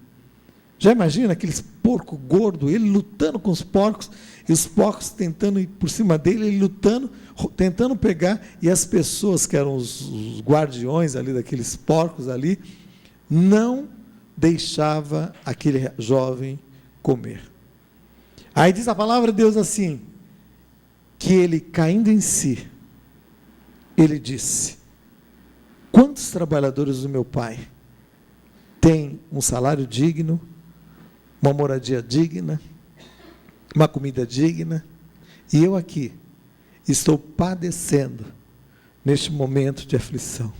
Já imagina aqueles porco gordo, ele lutando com os porcos, e os porcos tentando ir por cima dele, ele lutando, tentando pegar, e as pessoas que eram os guardiões ali daqueles porcos ali, não deixava aquele jovem comer. Aí diz a palavra de Deus assim, que ele caindo em si, ele disse: quantos trabalhadores do meu pai têm um salário digno, uma moradia digna, uma comida digna, e eu aqui estou padecendo neste momento de aflição.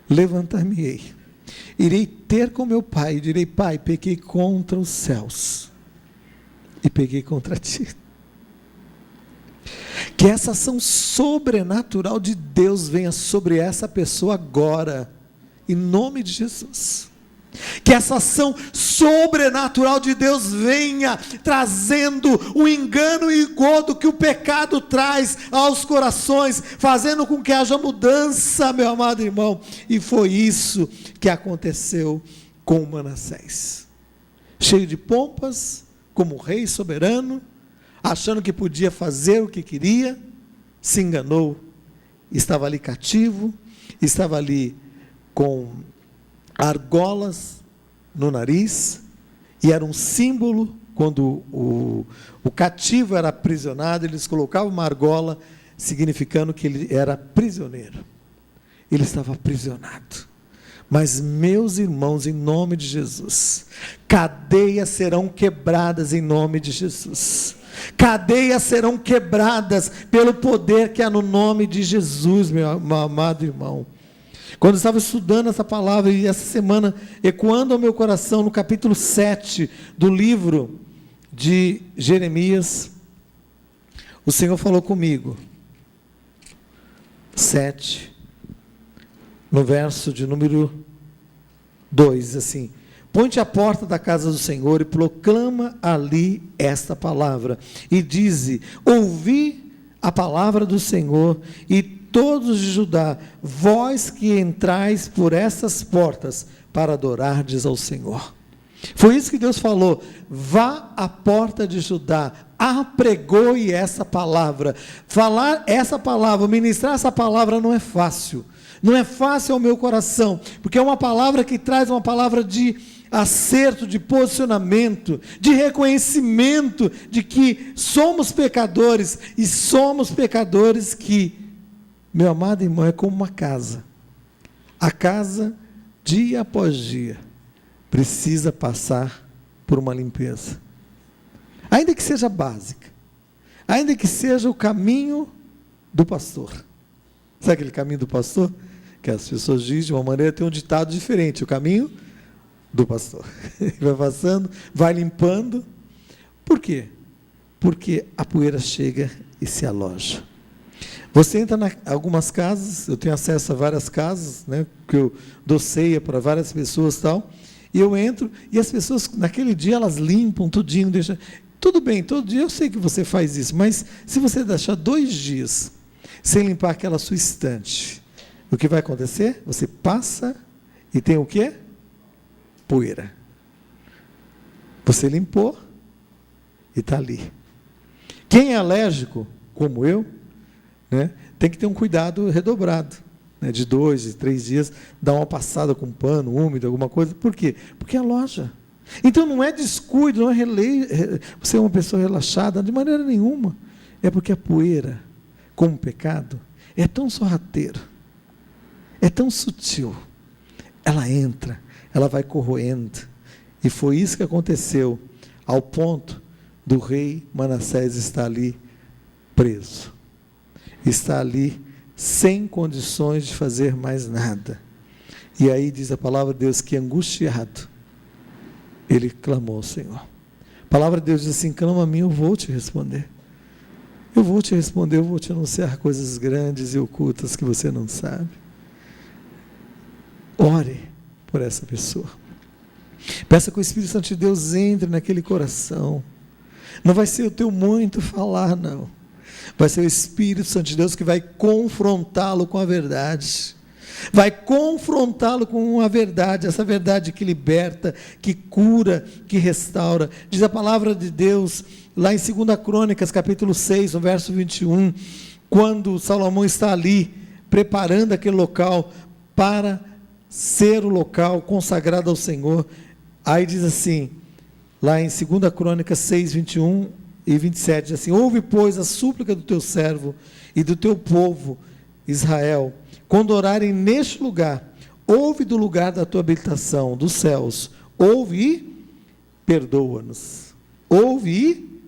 Levantar-me-ei, irei ter com meu pai, e direi: pai, pequei contra os céus, e pequei contra ti. Que essa ação sobrenatural de Deus venha sobre essa pessoa agora, em nome de Jesus. Que essa ação sobrenatural de Deus venha trazendo o engano e engodo que o pecado traz aos corações, fazendo com que haja mudança, meu amado irmão. E foi isso que aconteceu com Manassés. Cheio de pompas, como rei soberano, achando que podia fazer o que queria, se enganou, estava ali cativo, estava ali com argolas no nariz, e era um símbolo, quando o cativo era aprisionado, eles colocavam uma argola, significando que ele era prisioneiro, ele estava aprisionado. Mas, meus irmãos, em nome de Jesus, cadeias serão quebradas em nome de Jesus. Cadeias serão quebradas pelo poder que há no nome de Jesus, meu amado irmão. Quando eu estava estudando essa palavra, e essa semana, ecoando ao meu coração, no capítulo 7 do livro de Jeremias, o Senhor falou comigo, 7, no verso de número 2, assim: põe-te à porta da casa do Senhor e proclama ali esta palavra, e dize: ouvi a palavra do Senhor, e todos de Judá, vós que entrais por essas portas para adorardes ao Senhor. Foi isso que Deus falou: vá à porta de Judá, apregoe essa palavra. Falar essa palavra, ministrar essa palavra não é fácil. Não é fácil ao meu coração, porque é uma palavra que traz uma palavra de acerto, de posicionamento, de reconhecimento de que somos pecadores, e somos pecadores que, meu amado irmão, é como uma casa. A casa, dia após dia, precisa passar por uma limpeza, ainda que seja básica, ainda que seja o caminho do pastor. Sabe aquele caminho do pastor? Que as pessoas dizem de uma maneira, tem um ditado diferente: o caminho do pastor. Vai passando, vai limpando. Por quê? Porque a poeira chega e se aloja. Você entra em algumas casas, eu tenho acesso a várias casas, né, que eu dou ceia para várias pessoas e tal, e eu entro, e as pessoas, naquele dia, elas limpam tudinho, deixam. Tudo bem, todo dia eu sei que você faz isso, mas se você deixar 2 dias sem limpar aquela sua estante, o que vai acontecer? Você passa e tem o quê? Poeira. Você limpou e está ali. Quem é alérgico, como eu, né, tem que ter um cuidado redobrado, né, de 2 e 3 dias, dar uma passada com pano úmido, alguma coisa. Por quê? Porque é loja. Então não é descuido, não é você é uma pessoa relaxada, de maneira nenhuma. É porque a poeira, como pecado, é tão sorrateiro, é tão sutil, ela entra, ela vai corroendo, e foi isso que aconteceu, ao ponto do rei Manassés estar ali preso, está ali sem condições de fazer mais nada. E aí diz a palavra de Deus que, angustiado, ele clamou ao Senhor. A palavra de Deus diz assim: clama a mim, eu vou te responder. Eu vou te responder, eu vou te anunciar coisas grandes e ocultas que você não sabe. Ore, por essa pessoa. Peça que o Espírito Santo de Deus entre naquele coração. Não vai ser o teu muito falar, não. Vai ser o Espírito Santo de Deus que vai confrontá-lo com a verdade. Vai confrontá-lo com a verdade, essa verdade que liberta, que cura, que restaura. Diz a palavra de Deus, lá em 2 Crônicas, capítulo 6, no verso 21, quando Salomão está ali, preparando aquele local para ser o local consagrado ao Senhor. Aí diz assim, lá em 2 Crônicas 6, 21 e 27, diz assim: ouve, pois, a súplica do teu servo e do teu povo, Israel, quando orarem neste lugar, ouve do lugar da tua habitação, dos céus, ouve e perdoa-nos. Ouve e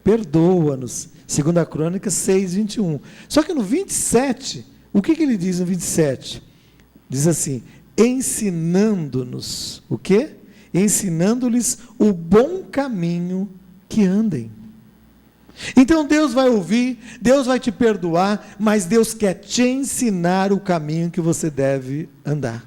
perdoa-nos. 2 Crônicas 6, 21. Só que no 27, o que ele diz no 27? Diz assim: ensinando-nos, o quê? Ensinando-lhes o bom caminho que andem. Então Deus vai ouvir, Deus vai te perdoar, mas Deus quer te ensinar o caminho que você deve andar.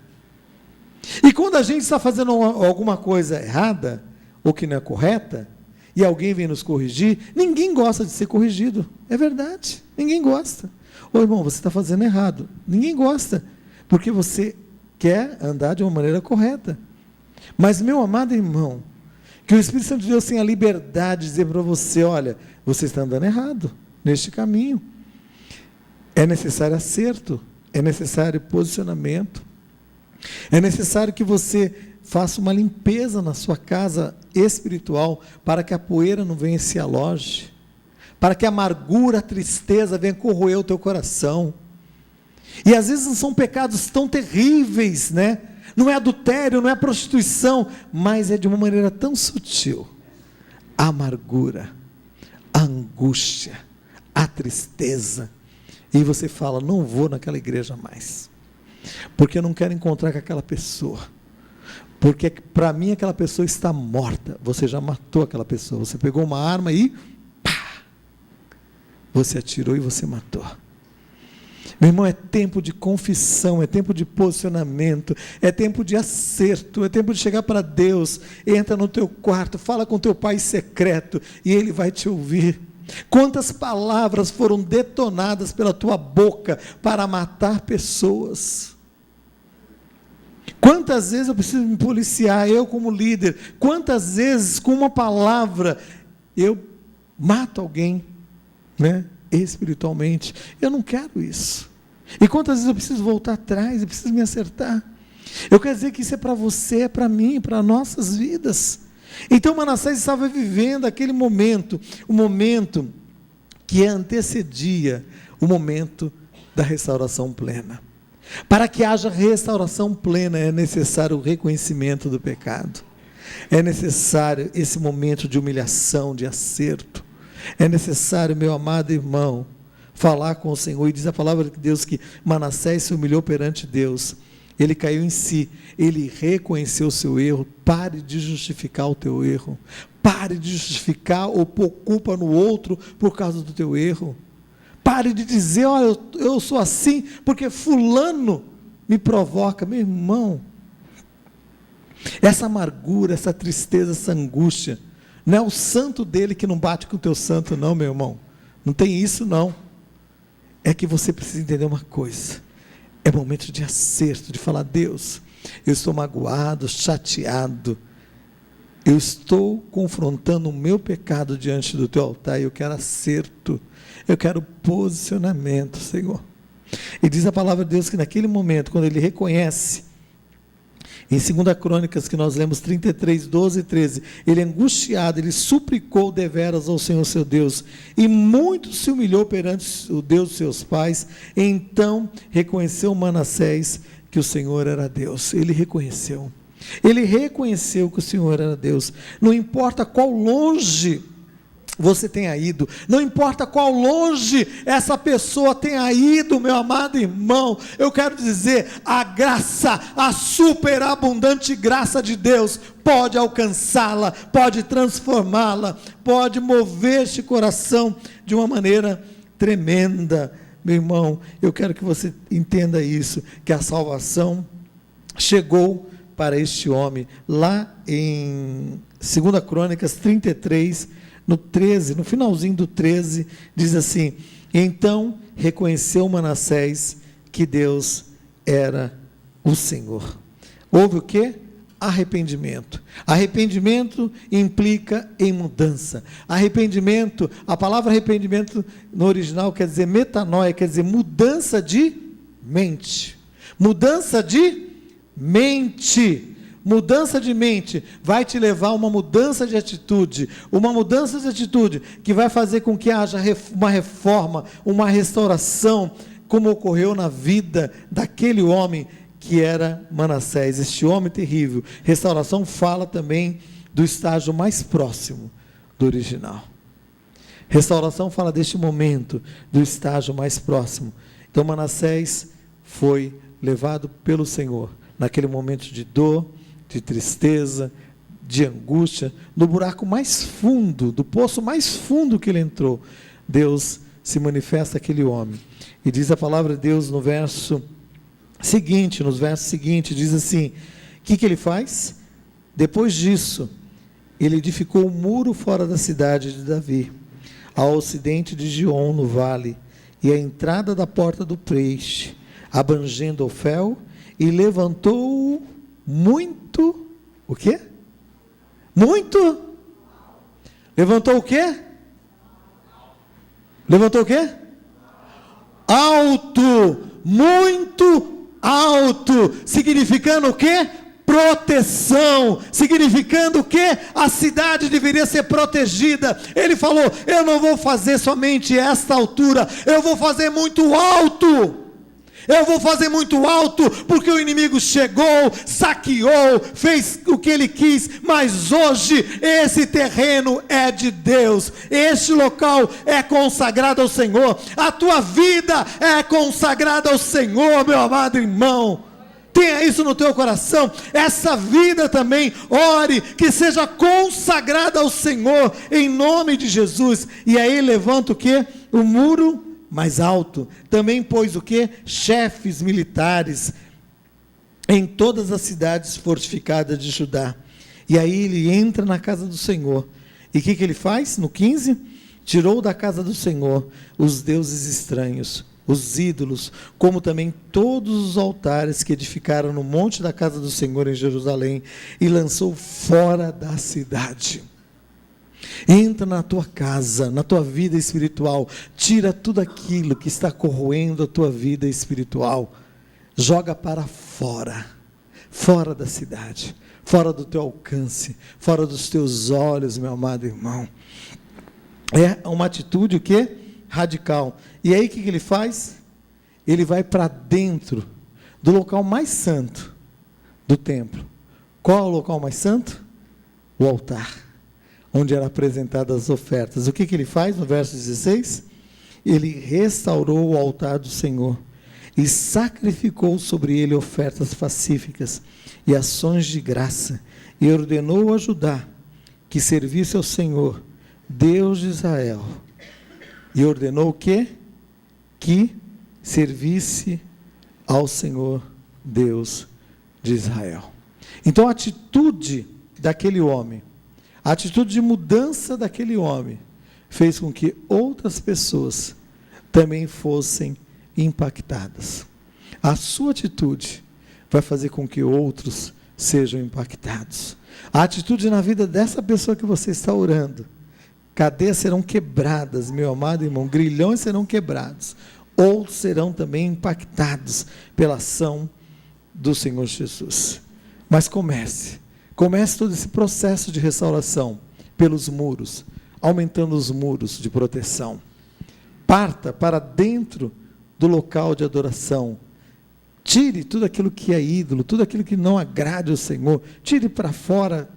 E quando a gente está fazendo alguma coisa errada, ou que não é correta, e alguém vem nos corrigir, ninguém gosta de ser corrigido, é verdade, ninguém gosta. Ô irmão, você está fazendo errado, ninguém gosta, porque você quer andar de uma maneira correta. Mas, meu amado irmão, que o Espírito Santo de Deus tenha a liberdade de dizer para você: olha, você está andando errado neste caminho. É necessário acerto, é necessário posicionamento, é necessário que você faça uma limpeza na sua casa espiritual, para que a poeira não venha e se aloje, para que a amargura, a tristeza venha corroer o teu coração. E às vezes não são pecados tão terríveis, né? Não é adultério, não é prostituição, mas é de uma maneira tão sutil. A amargura, a angústia, a tristeza. E você fala: não vou naquela igreja mais, porque eu não quero encontrar com aquela pessoa, porque para mim aquela pessoa está morta. Você já matou aquela pessoa, você pegou uma arma e pá, você atirou e você matou. Meu irmão, é tempo de confissão, é tempo de posicionamento, é tempo de acerto, é tempo de chegar para Deus. Entra no teu quarto, fala com teu pai secreto, e Ele vai te ouvir. Quantas palavras foram detonadas pela tua boca para matar pessoas? Quantas vezes eu preciso me policiar, eu como líder, quantas vezes com uma palavra eu mato alguém, né? Espiritualmente. Eu não quero isso. E quantas vezes eu preciso voltar atrás, eu preciso me acertar. Eu quero dizer que isso é para você, é para mim, para nossas vidas. Então Manassés estava vivendo aquele momento, o momento que antecedia o momento da restauração plena. Para que haja restauração plena, é necessário o reconhecimento do pecado, é necessário esse momento de humilhação, de acerto. É necessário, meu amado irmão, falar com o Senhor. E diz a palavra de Deus que Manassés se humilhou perante Deus. Ele caiu em si, ele reconheceu o seu erro. Pare de justificar o teu erro, pare de justificar ou pôr culpa no outro por causa do teu erro. Pare de dizer: olha, eu sou assim porque fulano me provoca. Meu irmão, essa amargura, essa tristeza, essa angústia, não é o santo dele que não bate com o teu santo, não, meu irmão. Não tem isso, não. É que você precisa entender uma coisa. É momento de acerto, de falar: Deus, eu estou magoado, chateado. Eu estou confrontando o meu pecado diante do teu altar, e eu quero acerto. Eu quero posicionamento, Senhor. E diz a palavra de Deus que naquele momento, quando ele reconhece, em 2 Crônicas, que nós lemos 33, 12 e 13, ele angustiado, ele suplicou deveras ao Senhor seu Deus, e muito se humilhou perante o Deus de seus pais. Então reconheceu Manassés que o Senhor era Deus. Ele reconheceu que o Senhor era Deus. Não importa qual longe você tenha ido, não importa qual longe essa pessoa tenha ido, meu amado irmão, eu quero dizer, a graça, a superabundante graça de Deus pode alcançá-la, pode transformá-la, pode mover este coração de uma maneira tremenda. Meu irmão, eu quero que você entenda isso, que a salvação chegou para este homem, lá em 2 Crônicas 33, no 13, no finalzinho do 13, diz assim: então reconheceu Manassés que Deus era o Senhor. Houve o quê? Arrependimento. Arrependimento implica em mudança. Arrependimento, a palavra arrependimento no original quer dizer metanoia, quer dizer mudança de mente. Mudança de mente. Mudança de mente vai te levar a uma mudança de atitude, que vai fazer com que haja uma reforma, uma restauração, como ocorreu na vida daquele homem que era Manassés, este homem terrível. Restauração fala também do estágio mais próximo do original. Restauração fala deste momento, do estágio mais próximo. Então Manassés foi levado pelo Senhor, naquele momento de dor, de tristeza, de angústia, no buraco mais fundo, do poço mais fundo que ele entrou. Deus se manifesta àquele homem, e diz a palavra de Deus no verso seguinte, diz assim: o que ele faz? Depois disso, ele edificou um muro fora da cidade de Davi, ao ocidente de Gion, no vale, e a entrada da porta do peixe, abrangendo Ofel, e levantou muito, o quê? Muito? Levantou o quê? Levantou o quê? Alto, muito alto, significando o quê? Proteção, significando o quê? A cidade deveria ser protegida. Ele falou: eu não vou fazer somente esta altura, eu vou fazer muito alto. Eu vou fazer muito alto, porque o inimigo chegou, saqueou, fez o que ele quis, mas hoje esse terreno é de Deus, este local é consagrado ao Senhor, a tua vida é consagrada ao Senhor, meu amado irmão. Tenha isso no teu coração, essa vida também, ore, que seja consagrada ao Senhor, em nome de Jesus. E aí levanta o quê? O muro mais alto. Também pôs o quê? Chefes militares em todas as cidades fortificadas de Judá. E aí ele entra na casa do Senhor. E o que ele faz? No 15, tirou da casa do Senhor os deuses estranhos, os ídolos, como também todos os altares que edificaram no monte da casa do Senhor em Jerusalém, e lançou fora da cidade. Entra na tua casa, na tua vida espiritual, tira tudo aquilo que está corroendo a tua vida espiritual, joga para fora, fora da cidade, fora do teu alcance, fora dos teus olhos, meu amado irmão. É uma atitude o quê? Radical. E aí o que ele faz? Ele vai para dentro do local mais santo do templo. Qual é o local mais santo? O altar, onde eram apresentadas as ofertas. O que ele faz no verso 16? Ele restaurou o altar do Senhor e sacrificou sobre ele ofertas pacíficas e ações de graça, e ordenou a Judá que servisse ao Senhor, Deus de Israel. E ordenou o quê? Que servisse ao Senhor, Deus de Israel. Então a atitude daquele homem, a atitude de mudança daquele homem, fez com que outras pessoas também fossem impactadas. A sua atitude vai fazer com que outros sejam impactados. A atitude na vida dessa pessoa que você está orando, cadeias serão quebradas, meu amado irmão, grilhões serão quebrados, outros serão também impactados pela ação do Senhor Jesus. Mas comece todo esse processo de restauração pelos muros, aumentando os muros de proteção. Parta para dentro do local de adoração. Tire tudo aquilo que é ídolo, tudo aquilo que não agrade ao Senhor. Tire para fora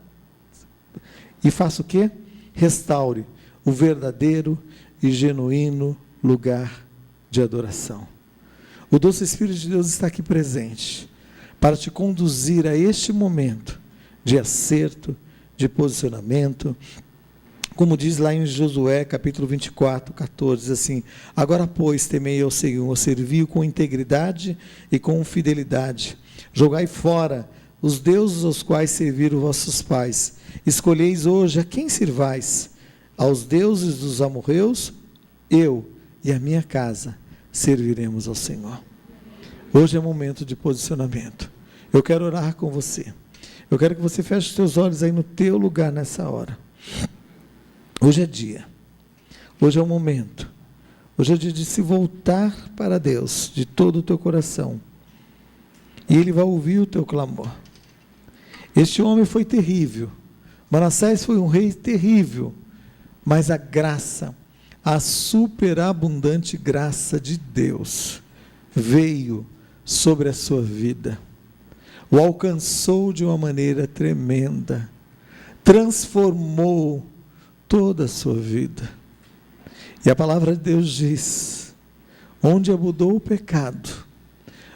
e faça o quê? Restaure o verdadeiro e genuíno lugar de adoração. O doce Espírito de Deus está aqui presente para te conduzir a este momento de acerto, de posicionamento. Como diz lá em Josué, capítulo 24, 14, diz assim: agora, pois, temei ao Senhor, servi-o com integridade e com fidelidade. Jogai fora os deuses aos quais serviram vossos pais. Escolheis hoje a quem sirvais. Aos deuses dos amorreus, eu e a minha casa serviremos ao Senhor. Hoje é momento de posicionamento. Eu quero orar com você. Eu quero que você feche os seus olhos aí no teu lugar nessa hora. Hoje é dia. Hoje é o momento. Hoje é dia de se voltar para Deus de todo o teu coração. E Ele vai ouvir o teu clamor. Este homem foi terrível. Manassés foi um rei terrível. Mas a graça, a superabundante graça de Deus, veio sobre a sua vida. O alcançou de uma maneira tremenda. Transformou toda a sua vida. E a palavra de Deus diz: onde abundou o pecado,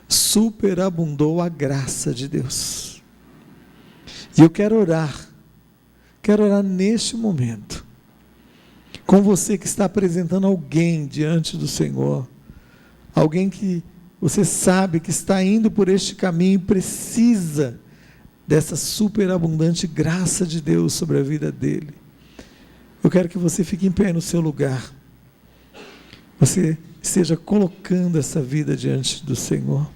superabundou a graça de Deus. E eu quero orar neste momento, com você que está apresentando alguém diante do Senhor, alguém que você sabe que está indo por este caminho e precisa dessa superabundante graça de Deus sobre a vida dele. Eu quero que você fique em pé no seu lugar. Você esteja colocando essa vida diante do Senhor.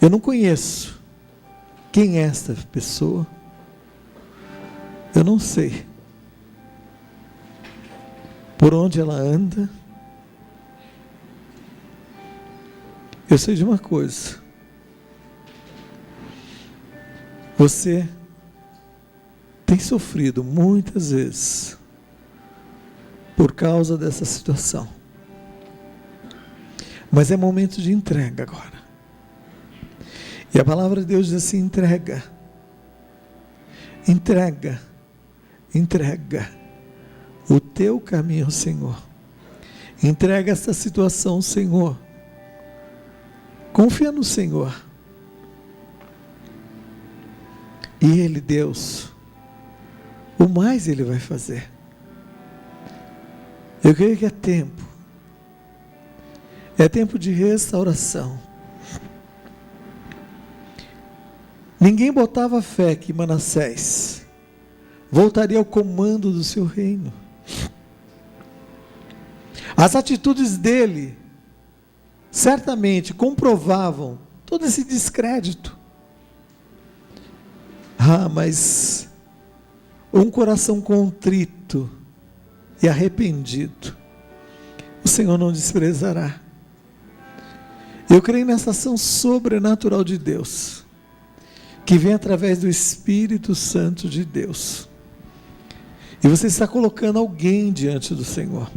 Eu não conheço quem é esta pessoa. Eu não sei por onde ela anda. Eu sei de uma coisa. Você tem sofrido muitas vezes por causa dessa situação. Mas é momento de entrega agora. E a palavra de Deus diz assim: entrega. Entrega. Entrega o teu caminho ao Senhor. Entrega essa situação ao Senhor. Confia no Senhor. E Ele, Deus, o mais Ele vai fazer. Eu creio que é tempo. É tempo de restauração. Ninguém botava fé que Manassés voltaria ao comando do seu reino. As atitudes dele certamente comprovavam todo esse descrédito. Mas um coração contrito e arrependido, o Senhor não desprezará. Eu creio nessa ação sobrenatural de Deus, que vem através do Espírito Santo de Deus. E você está colocando alguém diante do Senhor.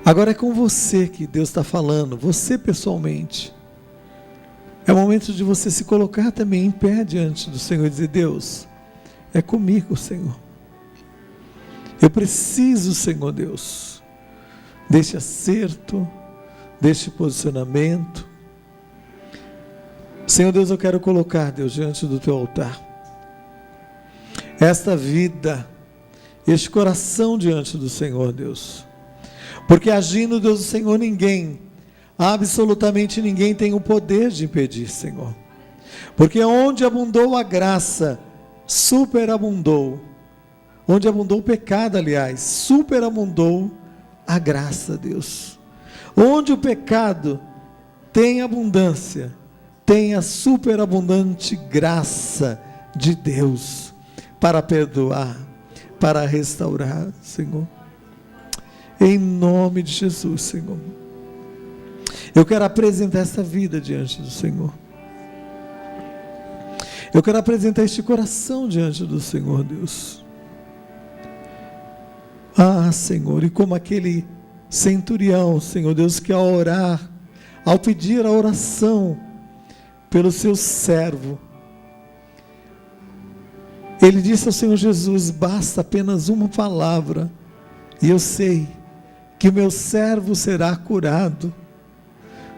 Agora é com você que Deus está falando, você pessoalmente. É o momento de você se colocar também em pé diante do Senhor e dizer: Deus, é comigo, Senhor. Eu preciso, Senhor Deus, deste acerto, deste posicionamento. Senhor Deus, eu quero colocar, Deus, diante do teu altar, esta vida, este coração diante do Senhor, Deus. Porque agindo, Deus, o Senhor, ninguém, absolutamente ninguém tem o poder de impedir, Senhor. Porque onde abundou a graça, superabundou. Onde abundou o pecado, aliás, superabundou a graça, Deus. Onde o pecado tem abundância, tem a superabundante graça de Deus para perdoar, para restaurar, Senhor. Em nome de Jesus, Senhor. Eu quero apresentar essa vida diante do Senhor. Eu quero apresentar este coração diante do Senhor, Deus. Senhor, e como aquele centurião, Senhor Deus, que ao orar, ao pedir a oração pelo seu servo, ele disse ao Senhor Jesus: basta apenas uma palavra, e eu sei que o meu servo será curado,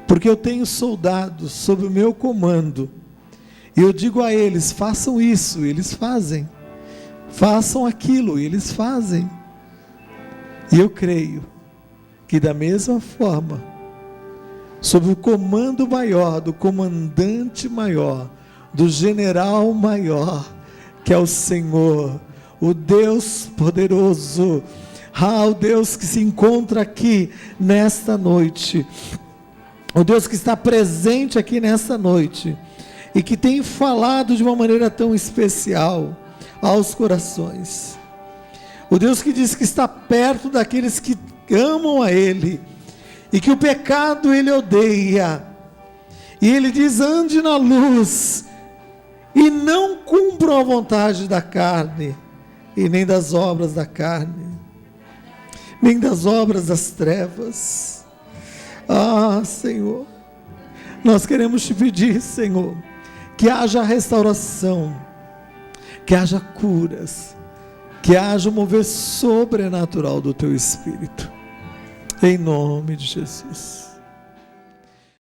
porque eu tenho soldados sob o meu comando, e eu digo a eles: façam isso, e eles fazem, façam aquilo, e eles fazem. E eu creio que da mesma forma, sob o comando maior, do comandante maior, do general maior, que é o Senhor, o Deus poderoso, o Deus que se encontra aqui nesta noite, o Deus que está presente aqui nesta noite, e que tem falado de uma maneira tão especial aos corações, o Deus que diz que está perto daqueles que amam a Ele, e que o pecado Ele odeia, e Ele diz: ande na luz, e não cumpram a vontade da carne, e nem das obras da carne, nem das obras das trevas. Senhor, nós queremos te pedir, Senhor, que haja restauração, que haja curas, que haja um mover sobrenatural do teu Espírito, em nome de Jesus.